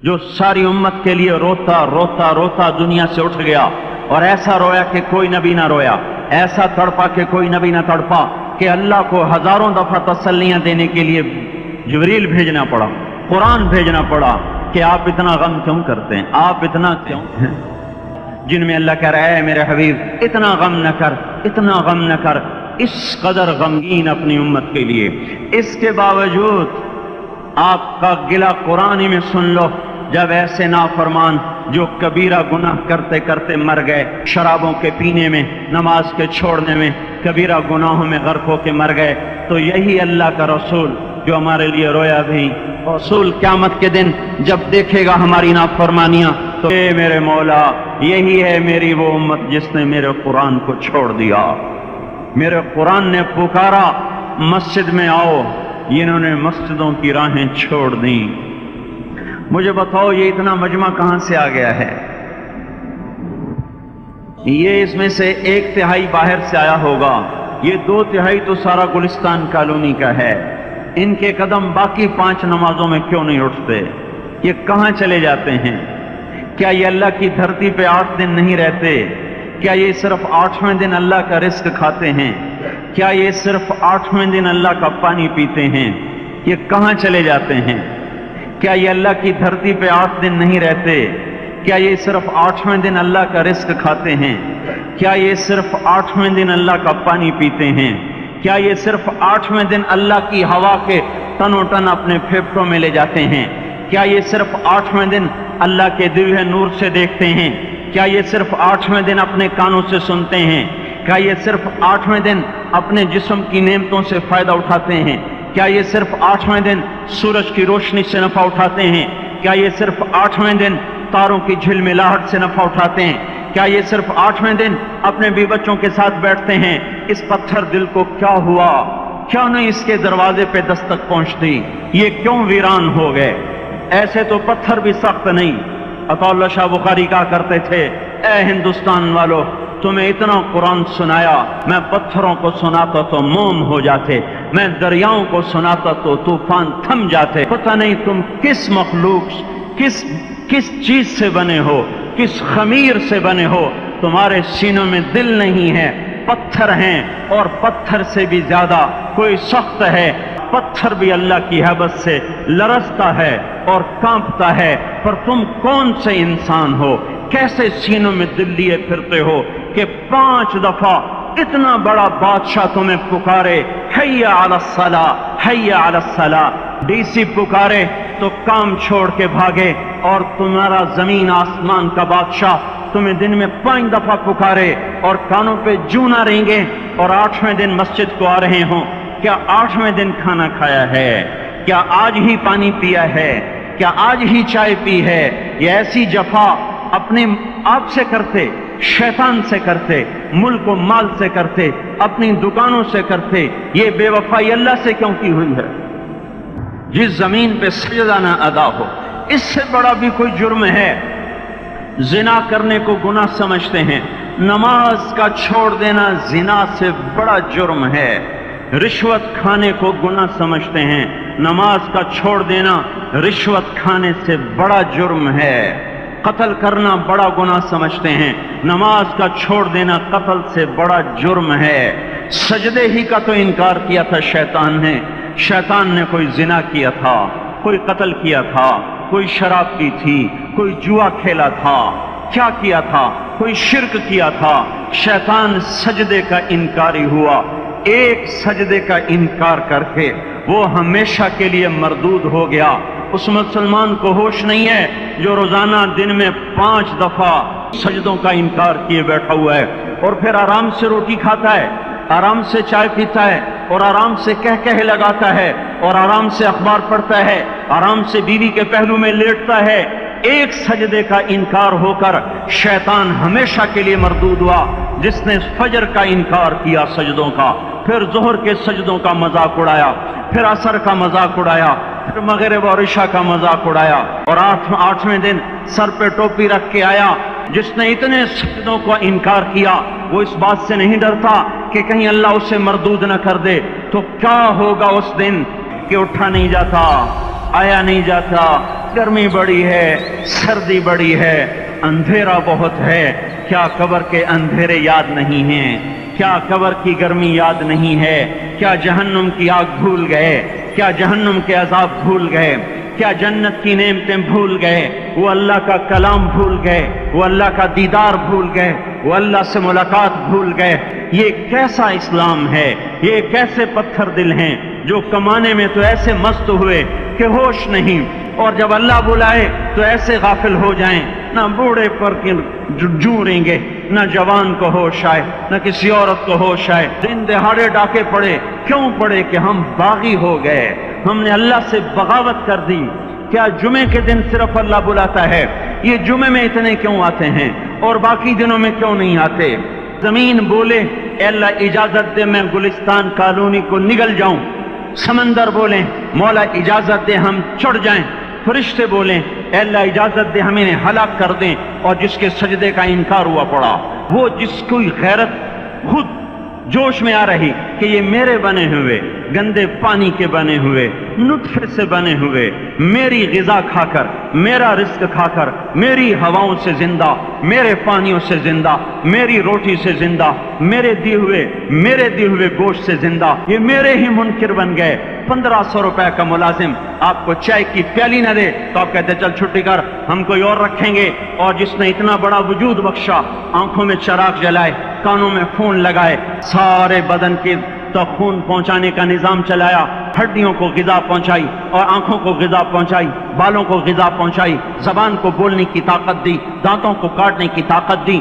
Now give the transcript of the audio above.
जो सारी उम्मत के लिए रोता रोता रोता दुनिया से उठ गया और ऐसा रोया कि कोई नबी ना रोया, ऐसा तड़पा कि कोई नबी ना तड़पा, कि अल्लाह को हजारों दफा तसल्लियां देने के लिए जिब्रील भेजना पड़ा, कुरान भेजना पड़ा कि आप इतना गम क्यों करते हैं, आप इतना क्यों, जिनमें अल्लाह कह रहा है मेरे हबीब इतना गम न कर, इतना गम न कर, इस कदर गमगीन अपनी उम्मत के लिए। इसके बावजूद आपका गिला कुरान ही में सुन लो, जब ऐसे नाफरमान जो कबीरा गुनाह करते करते मर गए, शराबों के पीने में, नमाज के छोड़ने में, कबीरा गुनाहों में गर्क होके मर गए, तो यही अल्लाह का रसूल जो हमारे लिए रोया भी, रसूल क़यामत के दिन जब देखेगा हमारी नाफरमानियां तो ए मेरे मौला, यही है मेरी वो उम्मत जिसने मेरे कुरान को छोड़ दिया। मेरे कुरान ने पुकारा मस्जिद में आओ, इन्होंने मस्जिदों की राहें छोड़ दी। मुझे बताओ ये इतना मजमा कहां से आ गया है? ये इसमें से 1/3 बाहर से आया होगा, ये 2/3 तो सारा गुलिस्तान कॉलोनी का है। इनके कदम बाकी 5 नमाजों में क्यों नहीं उठते? ये कहां चले जाते हैं? क्या ये अल्लाह की धरती पे 8 दिन नहीं रहते? क्या ये सिर्फ 8वें दिन अल्लाह का रिस्क खाते हैं? क्या ये सिर्फ 8वें दिन अल्लाह का पानी पीते हैं? ये कहां चले जाते हैं? क्या ये अल्लाह की धरती पे 8 दिन नहीं रहते? क्या ये सिर्फ 8वें दिन अल्लाह का रिस्क खाते हैं? क्या ये सिर्फ 8वें दिन अल्लाह का पानी पीते हैं? क्या ये सिर्फ 8वें दिन अल्लाह की हवा के तनों टन अपने फेफड़ों में ले जाते हैं? क्या ये सिर्फ 8वें दिन अल्लाह के दिव्य नूर से देखते हैं? क्या ये सिर्फ 8वें दिन अपने कानों से सुनते हैं? क्या ये सिर्फ 8वें दिन अपने जिस्म की नेमतों से फायदा उठाते हैं? क्या ये सिर्फ 8वें दिन सूरज की रोशनी से नफा उठाते हैं? क्या ये सिर्फ 8वें दिन तारों की झिलमिलाहट से नफा उठाते हैं? क्या ये सिर्फ 8वें दिन अपने भी बच्चों के साथ बैठते हैं? इस पत्थर दिल को क्या हुआ? क्या नहीं इसके दरवाजे पे दस्तक पहुंचती? ये क्यों वीरान हो गए? ऐसे तो पत्थर भी सख्त नहीं। अताउल्लाह शाह बुखारी कहा करते थे, ए हिंदुस्तान वालों, तुम्हें इतना कुरान सुनाया, मैं पत्थरों को सुनाता तो मोम हो जाते, मैं दरियाओं को सुनाता तो तूफान थम जाते। पता नहीं तुम किस मखलूक, किस चीज से बने हो, किस खमीर से बने हो। तुम्हारे सीनों में दिल नहीं है, पत्थर हैं, और पत्थर से भी ज्यादा कोई सख्त है। पत्थर भी अल्लाह की हैबत से लरजता है और कांपता है, पर तुम कौन से इंसान हो? कैसे सीनों में दिल लिए फिरते हो कि 5 दफा इतना बड़ा बादशाह तुम्हें पुकारे, हैया अलस सला, हैया अलस सला। डीसी पुकारे तो काम छोड़ के भागे, और तुम्हारा जमीन आसमान का बादशाह तुम्हें दिन में 5 दफा पुकारे और कानों पे जूं ना रेंगे, और 8वें दिन मस्जिद को आ रहे हों। क्या 8वें दिन खाना खाया है? क्या आज ही पानी पिया है? क्या आज ही चाय पी है? ये ऐसी जफा अपने आप से करते, शैतान से करते, मुल्क व माल से करते, अपनी दुकानों से करते, ये बेवफाई अल्लाह से क्यों की हुई है? जिस जमीन पे सजदा ना अदा हो, इससे बड़ा भी कोई जुर्म है? जिना करने को गुनाह समझते हैं, नमाज का छोड़ देना जिना से बड़ा जुर्म है। रिश्वत खाने को गुनाह समझते हैं, नमाज का छोड़ देना रिश्वत खाने से बड़ा जुर्म है। कत्ल करना बड़ा गुनाह समझते हैं, नमाज का छोड़ देना कत्ल से बड़ा जुर्म है। सजदे ही का तो इनकार किया था शैतान ने। शैतान ने कोई जिना किया था, कोई कत्ल किया था, कोई शराब पी थी, कोई जुआ खेला था, क्या किया था? कोई शिर्क किया था। शैतान सजदे का इनकारी हुआ। एक सजदे का इनकार करके वो हमेशा के लिए मरदूद हो गया। उस मुसलमान को होश नहीं है जो रोजाना दिन में 5 दफा सजदों का इनकार किए बैठा हुआ है, और फिर आराम से रोटी खाता है, आराम से चाय पीता है, और आराम से कह लगाता है, और आराम से अखबार पढ़ता है, आराम से बीवी के पहलू में लेटता है। एक सजदे का इनकार होकर शैतान हमेशा के लिए मरदूद हुआ। जिसने फजर का इनकार किया सजदों का, फिर जोहर के सजदों का मजाक उड़ाया, फिर असर का मजाक उड़ाया, फिर मगरिब और इशा का मजाक उड़ाया, और 8वें दिन सर पे टोपी रख के आया। जिसने इतने सजदों का इनकार किया, वो इस बात से नहीं डरता कि कहीं अल्लाह उसे मरदूद न कर दे। तो क्या होगा उस दिन कि उठा नहीं जाता, آیا نہیں جاتا، گرمی بڑی ہے، سردی بڑی ہے، اندھیرا بہت ہے۔ کیا قبر کے اندھیرے یاد نہیں ہیں؟ کیا قبر کی گرمی یاد نہیں ہے؟ کیا جہنم کی آگ بھول گئے؟ کیا جہنم کے عذاب بھول گئے؟ کیا جنت کی نعمتیں بھول گئے؟ وہ اللہ کا کلام بھول گئے؟ وہ اللہ کا دیدار بھول گئے؟ وہ اللہ سے ملاقات بھول گئے؟ یہ کیسا اسلام ہے؟ یہ کیسے پتھر دل ہیں جو کمانے میں تو ایسے مست ہوئے کہ ہوش نہیں، اور جب اللہ بلائے تو ایسے غافل ہو جائیں، نہ بوڑھے پر جوریں گے، نہ جوان کو ہوش آئے، نہ کسی عورت کو ہوش آئے۔ دن دہاڑے ڈاکے پڑے، کیوں پڑے؟ کہ ہم باغی ہو گئے، ہم نے اللہ سے بغاوت کر دی۔ کیا جمعے کے دن صرف اللہ بلاتا ہے؟ یہ جمعے میں اتنے کیوں آتے ہیں اور باقی دنوں میں کیوں نہیں آتے؟ زمین بولے اے اللہ اجازت دے میں گلستان کالونی کو نگل جاؤں، سمندر بولیں مولا اجازت دے ہم چڑھ جائیں، فرشتے بولیں اے اللہ اجازت دے ہم انہیں ہلاک کر دیں، اور جس کے سجدے کا انکار ہوا پڑا، وہ جس کوئی غیرت خود جوش میں آ رہی کہ یہ میرے بنے ہوئے گندے پانی کے بنے ہوئے نطفے سے بنے ہوئے، میری غذا کھا کر، میرا رزق کھا کر، میری ہواؤں سے زندہ، میرے پانیوں سے زندہ، میری روٹی سے زندہ، میرے دی ہوئے گوشت سے زندہ، یہ میرے ہی منکر بن گئے۔ 1500 روپے کا ملازم آپ کو چائے کی پیالی نہ دے تو آپ کہتے چل چھٹی کر، ہم کوئی اور رکھیں گے۔ اور جس نے اتنا بڑا وجود بخشا، آنکھوں میں چراغ جلائے، کانوں میں فون لگائے، سارے بدن کے تو خون پہنچانے کا نظام چلایا، ہڈیوں کو غذا پہنچائی اور آنکھوں کو غذا پہنچائی، بالوں کو غذا پہنچائی، زبان کو بولنے کی طاقت دی، دانتوں کو کاٹنے کی طاقت دی،